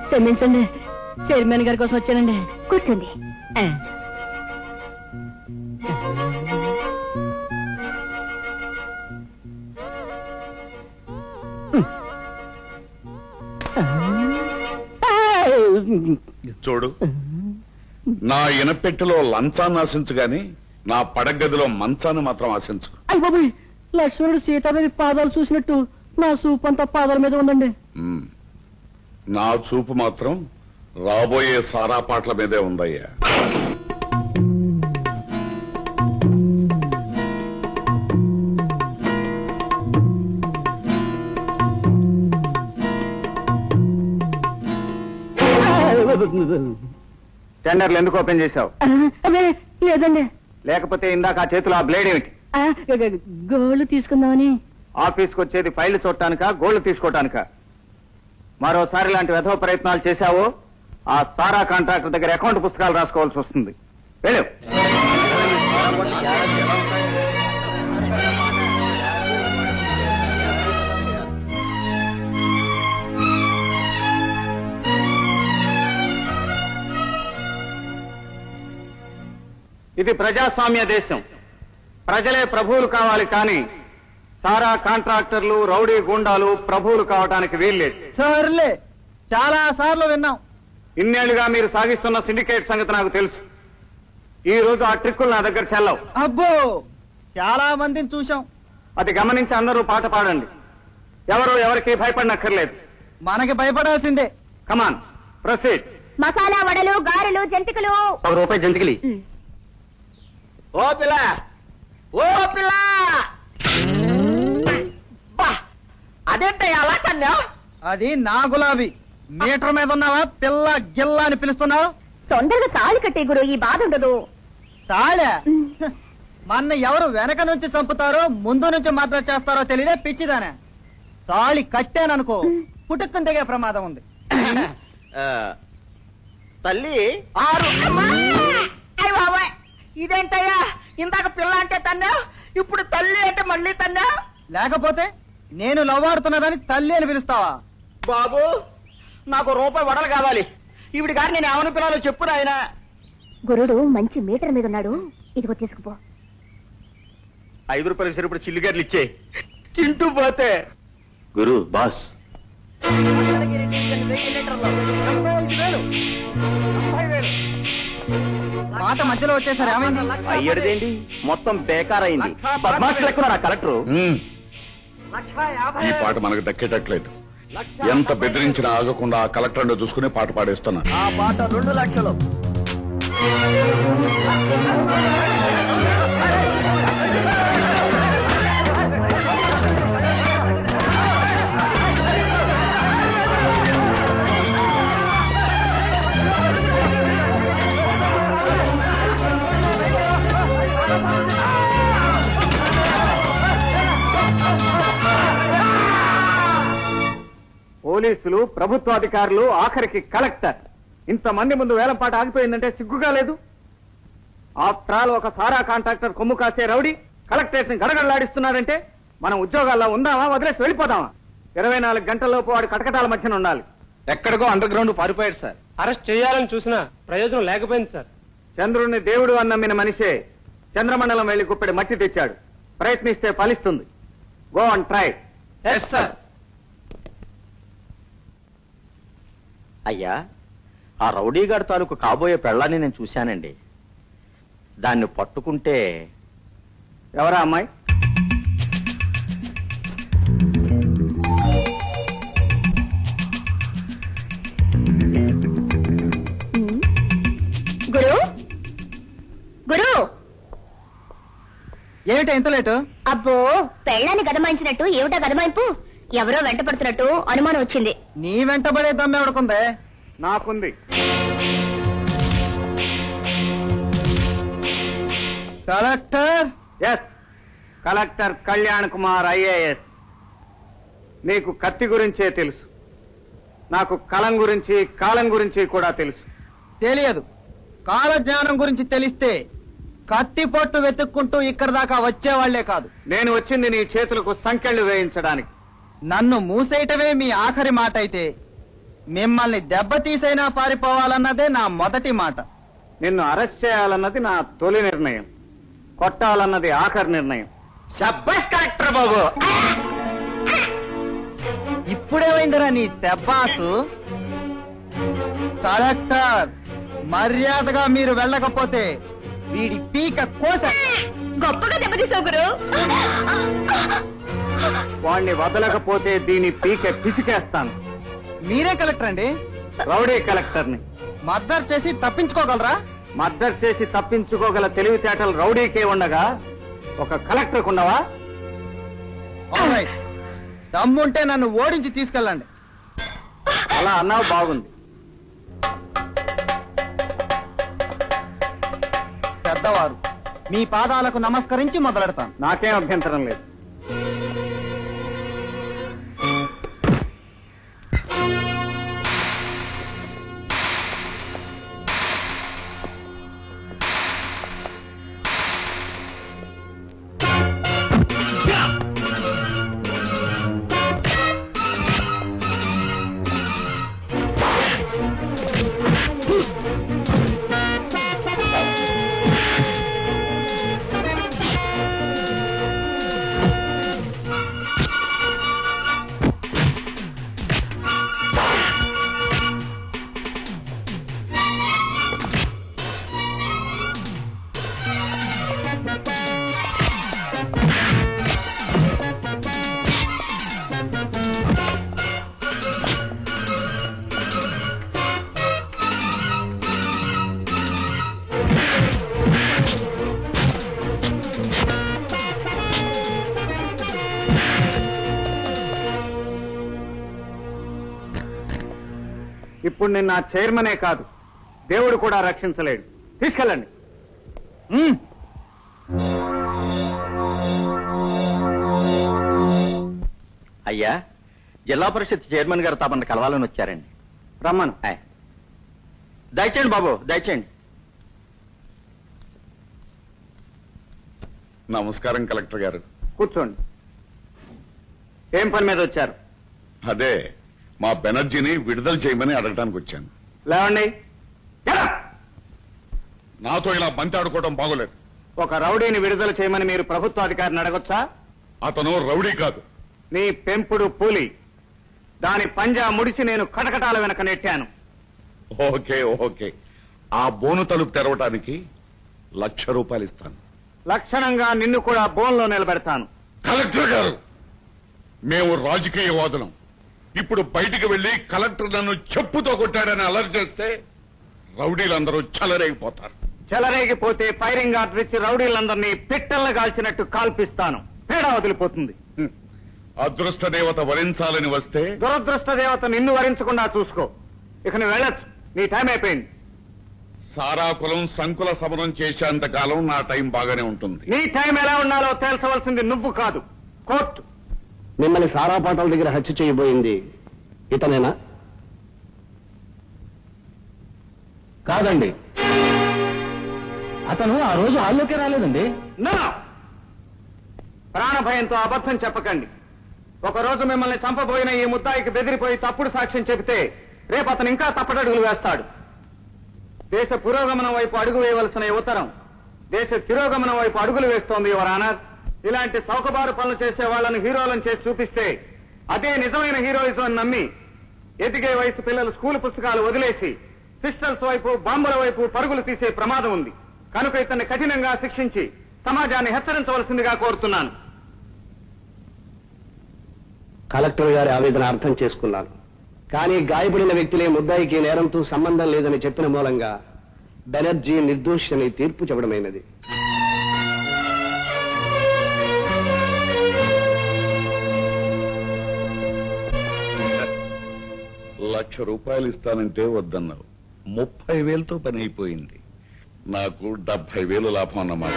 క్షమించండి, చైర్మన్ గారి కోసం వచ్చానండి. కూర్చోండి. చూడు, నా ఇనపెట్టెలో లంచాన్ని ఆశించు గాని నా పడగదిలో మంచాన్ని మాత్రం ఆశించు. అయ్య బాబోయ్, లక్ష్మణుడు సీతాదేవి పాదాలు చూసినట్టు నా చూపు అంతా పాదాల మీద ఉందండి. నా చూపు మాత్రం రాబోయే సారా పాటల మీదే ఉందయ్యా. టెండర్లు ఎందుకు ఓపెన్ చేశావు? లేదండి. లేకపోతే ఇందాక ఆ చేతిలో ఆ బ్లేడ్ ఏమిటి? గోళ్లు తీసుకుందామని. ఆఫీస్కి వచ్చేది ఫైళ్లు చూడటానికా, గోళ్లు తీసుకోవటానికా? మరోసారి ఇలాంటి వెధవ ప్రయత్నాలు చేశావో ఆ సారా కాంట్రాక్టర్ దగ్గర అకౌంట్ పుస్తకాలు రాసుకోవాల్సి వస్తుంది. వెళ్ళు. ఇది ప్రజాస్వామ్య దేశం. ప్రజలే ప్రభువులు కావాలి, కానీ సారా కాంట్రాక్టర్లు, రౌడీ గూండాలు ప్రభువులు కావటానికి వీల్లేదు. సర్లే, చాలా సార్లు విన్నాం. ఇన్నేళ్లుగా మీరు సాగిస్తున్న సిండికేట్ సంగతి నాకు తెలుసు. ఈ రోజు ఆ ట్రిక్కులు నా దగ్గర చెల్లవు. అబ్బో, చాలా మందిని చూశాం. అది గమనించి అందరూ పాట పాడండి. ఎవరు ఎవరికి భయపడనక్కర్లేదు. మనకి భయపడాల్సిందే. కమాన్, ప్రొసీడ్. మసాలా వడలు, గారెలు, జంతికలు. ₹1 జంతికలి. ఓ పిల్ల, ఓ పిల్ల, అదేంటయ్యా అలా కన్నా? అది నా గులాబీ. మీటర్ మీద ఉన్నావా? పిల్ల గిల్ల అని పిలుస్తున్నావు. తొందరగా తాళి కట్టే గురు, ఈ బాధ ఉండదు. తాళా? మన ఎవరు వెనక నుంచి చంపుతారో ముందు నుంచి మాత్రం చేస్తారో తెలియదే పిచ్చిదానే. తాళి కట్టాననుకో, పుట్టుకుని దిగే ప్రమాదం ఉంది. తల్లి 6. ఇదేంటయ్యా, ఇందాక పిల్ల అంటే తన్నా, ఇప్పుడు తల్లి అంటే మళ్ళీ తన్నా? లేకపోతే నేను లవ్వాడుతున్నదని తల్లి అని పిలుస్తావా? బాబు, నాకు ₹1 వడలు కావాలి. ఈవిడి గారు నేను ఏమని పిల్లలు చెప్పు నాయన. గురుడు మంచి మీటర్ మీద ఉన్నాడు, ఇదిగో తీసుకుపో. ₹5 సరిపడి చిల్లిగడ్డలు ఇచ్చే తింటూ పోతే. గురు బాస్, మాట మధ్యలో వచ్చేసరి ఏమైంది? అయ్యేదేంటి, మొత్తం బేకారైంది. బద్మాష్ లెక్కున్నారా కలెక్టర్? ఈ పాట మనకు దక్కేటట్లేదు. ఎంత బెదిరించినా ఆగకుండా ఆ కలెక్టర్ చూసుకుని పాట పాడేస్తున్నా. ఆ పాట 2 లక్షలు. పోలీసులు, ప్రభుత్వాధికారులు, ఆఖరికి కలెక్టర్, ఇంతమంది ముందు వేలంపాట ఆగిపోయిందంటే సిగ్గుగా లేదు? ఆఫ్టర్ ఆల్ ఒక సారా కాంట్రాక్టర్ కొమ్ము కాసే రౌడీ కలెక్టరేట్ ని గడగడలాడిస్తున్నాడంటే మనం ఉద్యోగాల్లో ఉందామా, వదిలేసి వెళ్ళిపోదామా? 24 గంటల్లోపు వాడు కటకటాల మధ్యన ఉండాలి. ఎక్కడికో అండర్ గ్రౌండ్ పారిపోయాడు సార్. అరెస్ట్ చేయాలని చూసినా ప్రయోజనం లేకపోయింది సార్. చంద్రుణ్ణి దేవుడు అని నమ్మిన మనిషే చంద్రమండలం వెళ్లి గుప్పెడి మట్టి తెచ్చాడు. ప్రయత్నిస్తే ఫలిస్తుంది. Go and try. Yes sir. అయ్యా, ఆ రౌడీగాడి తాలూకు కాబోయే పెళ్ళాన్ని నేను చూశానండి. దాన్ని పట్టుకుంటే. ఎవరా అమ్మాయి? గురు, గురు. ఏమిటా ఇంత లేటు? అబ్బో, పెళ్ళాన్ని గదమాయించినట్టు ఏమిటా గదమాయింపు? ఎవరో వెంట పడుతున్నట్టు అనుమానం వచ్చింది. నీ వెంటబడే దమ్మెవడుకుందే? నాకుంది. Collector? Yes, collector Kalyan Kumar IAS. నీకు కత్తి గురించే తెలుసు, నాకు కలం గురించి కాలం గురించి కూడా తెలుసు. తెలియదు. కాలజ్ఞానం గురించి తెలిస్తే కత్తి పొట్టు వెతుక్కుంటూ ఇక్కడ దాకా వచ్చేవాళ్లే కాదు. నేను వచ్చింది నీ చేతులకు సంకెళ్లు వేయించడానికి. నన్ను మూసేయటమే మీ ఆఖరి మాట అయితే మిమ్మల్ని దెబ్బతీసైనా పారిపోవాలన్నదే నా మొదటి మాట. నిన్ను అరెస్ట్ చేయాలన్నది నా తొలి నిర్ణయం, కొట్టాలన్నది ఆఖరి నిర్ణయం. శబ్బస్ కలెక్టర్ బాబు. ఇప్పుడేమైందిరా నీ శబ్బాసు? కలెక్టర్, మర్యాదగా మీరు వెళ్ళకపోతే వీడి పీక కోస. గొప్పగా దెబ్బతీసావు గురు. వాణ్ణి వదలకపోతే దీని పీక పిసికేస్తాను. మీరే కలెక్టర్ అండి? రౌడీ కలెక్టర్ని. మర్డర్ చేసి తప్పించుకోగలరా? మర్డర్ చేసి తప్పించుకోగల తెలివితేటలు రౌడీకే ఉండగా ఒక కలెక్టర్కు ఉండవా? ఆల్రైట్, దమ్ముంటే నన్ను ఓడించి తీసుకెళ్ళండి. అలా అన్నావు, బాగుంది. పెద్దవారు, మీ పాదాలకు నమస్కరించి మొదలెడతాను. నాకేం అభ్యంతరం లేదు. ఇప్పుడు నిన్న చైర్మనే కాదు, దేవుడు కూడా రక్షించలేడు. తీసుకెళ్ళండి. అయ్యా, జిల్లా పరిషత్ చైర్మన్ గారు తమను కలవాలని వచ్చారండి. రమ్మను. దయచేయండి బాబు, దయచేయండి. నమస్కారం కలెక్టర్ గారు. కూర్చోండి. ఏం పని మీద వచ్చారు? అదే, మా బెనర్జీని విడుదల చేయమని అడగడానికి వచ్చాను. లేవండి. నాతో ఇలా బంతి ఆడుకోవడం బాగోలేదు. ఒక రౌడీని విడుదల చేయమని మీరు ప్రభుత్వ అధికారిని అడగొచ్చా? అతను రౌడీ కాదు, నీ పెంపుడు పూలి. దాని పంజా ముడిచి నేను కటకటాల వెనక నెట్టాను. ఓకే ఓకే, ఆ బోను తలుపు తెరవటానికి ₹1,00,000 ఇస్తాను. లక్షణంగా నిన్ను కూడా బోన్లో నిలబెడతాను. కలెక్టర్ గారు, మేము రాజకీయవాదులం. ఇప్పుడు బయటికి వెళ్లి కలెక్టర్ నన్ను చెప్పుతో కొట్టాడని అలర్ట్ చేస్తే రౌడీలందరూ చెలరేగిపోతారు. చెలరేగిపోతే ఫైరింగ్ ఆర్డర్ ఇచ్చి రౌడీలందరినీ పిట్టల్ని కాల్చినట్టు కాల్పిస్తాను. తేడా వదిలిపోతుంది. అదృష్ట దేవత వరించాలని వస్తే దురదృష్ట దేవత నిన్ను వరించకుండా చూసుకో. ఇక నువ్వు వెళ్ళొచ్చు, నీ టైం అయిపోయింది. సారాకులం సంకుల సమరం చేసేంత కాలం నా టైం బాగానే ఉంటుంది. నీ టైం ఎలా ఉండాలో తేల్చవలసింది నువ్వు కాదు, కోర్టు. మిమ్మల్ని సారాపాటాల దగ్గర హత్య చేయబోయింది ఇతనేనా? కాదండి, అతను ఆ రోజు హాల్లోకే రాలేదండి. నో, ప్రాణ భయంతో అబద్ధం చెప్పకండి. ఒకరోజు మిమ్మల్ని చంపబోయిన ఈ ముద్దాయికి బెదిరిపోయి తప్పుడు సాక్ష్యం చెబితే రేపు అతను ఇంకా తప్పటడుగులు వేస్తాడు. దేశ పురోగమనం వైపు అడుగు వేయవలసిన యువతరం దేశ తిరోగమనం వైపు అడుగులు వేస్తోంది. యువర్ ఆనర్, ఇలాంటి చౌకబారు పనులు చేసే వాళ్లను హీరోలను చేసి చూపిస్తే అదే నిజమైన హీరోయిజం అని నమ్మి ఎదిగే వయసు పిల్లలు స్కూల్ పుస్తకాలు వదిలేసి పిస్టల్స్ వైపు, బాంబుల వైపు పరుగులు తీసే ప్రమాదం ఉంది. కనుక ఇతన్ని కఠినంగా శిక్షించి సమాజాన్ని హెచ్చరించవలసిందిగా కోరుతున్నాను. కలెక్టర్ గారి ఆవేదన అర్థం చేసుకున్నాను. కానీ గాయపడిన వ్యక్తులే ముద్దాయికి నేరంతో సంబంధం లేదని చెప్పిన మూలంగా బెనర్జీ నిర్దోషి అని తీర్పు చెప్పడమైనది. ₹1,00,000 ఇస్తానంటే వద్దన్నావు. 30,000తో పని అయిపోయింది. నాకు 70,000 లాభం అన్నమాట.